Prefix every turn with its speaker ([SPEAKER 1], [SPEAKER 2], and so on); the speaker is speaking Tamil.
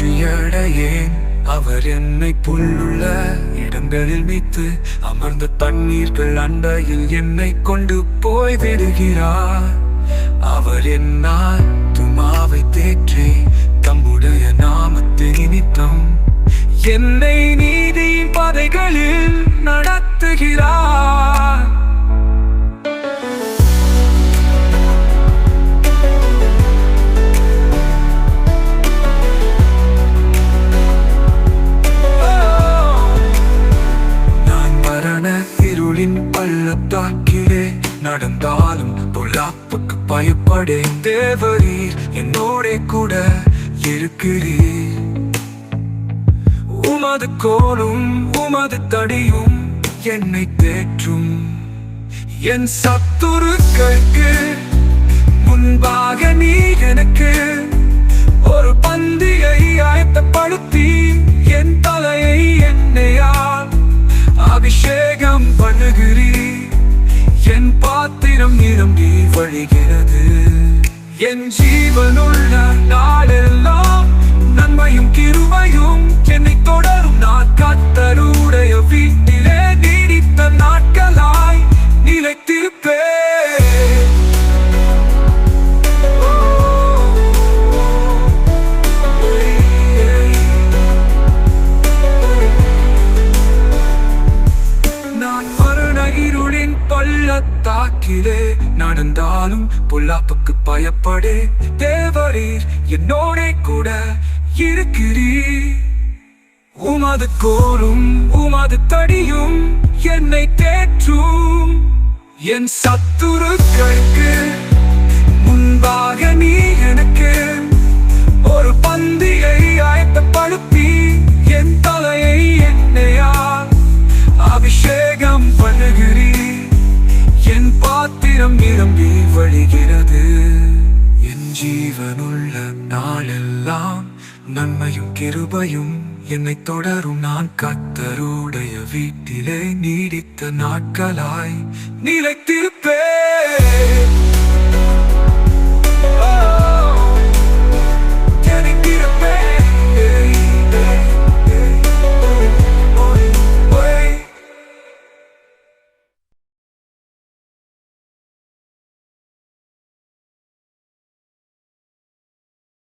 [SPEAKER 1] வீழ்ச்சியடையேன். அவர் என்னை புல்லுள்ள இடங்களில் மீத்து அமர்ந்த தண்ணீர்கள் அண்டையில் என்னை கொண்டு போய் விடுகிறார். அவர் என்னால் துமாவை தேற்றி தம்முடைய நாமத்தை நிமித்தம் என்னை நீதி பாதைகளில் நடத்துகிறார். நான் மரண இருளின் பள்ளத்தாக்கிலே நடந்தாலும் பொல்லாப்புக்கு பயப்படேன். தேவரீர் என்னோட கூட இருக்கிறீர். உமது கோலும் உமது தடியும் என்னை தேற்றும். என் சத்துருக்களுக்கு முன்பாக நீ எனக்கு ஒரு பந்தியை ஆயத்தப்படுத்தி என் தலையை எண்ணெயால் அபிஷேகம் பண்ணுகிறீர். என் பாத்திரம் நிரம்பி வழிகிறது. என் ஜீவனுள்ள நாளெல்லாம் நன்மையும் கிருபையும் என்னை தொடரும். நான் கர்த்தருடைய வீட்டிலே நீடித்த நாட்களாய் நிலைத்திருப்பேன். நான் மரண இருளின் பள்ளத்தாக்கிலே நடந்தாலும் பொல்லாப்புக்கு பயப்படே. தேவரீர் என்னோட கூட இருக்கிறீர். உமது கோலும் உமது தடியும் என்னை தேற்றும். என் சத்துருக்களுக்கு முன்பாக நீ எனக்கு ஒரு பந்தியை ஆயத்தப்படுத்தி என் தலையை எண்ணெயால் அபிஷேகம் பண்ணுகிறீர். என் பாத்திரம் நிரம்பி வழிகிறது. என் ஜீவனுள்ள நாளெல்லாம் நன்மையும் கிருபையும் என்னை தொடரும். நான் கர்த்தருடைய வீட்டிலே நீடித்த நாட்களாய் நிலைத்திருப்பேன்.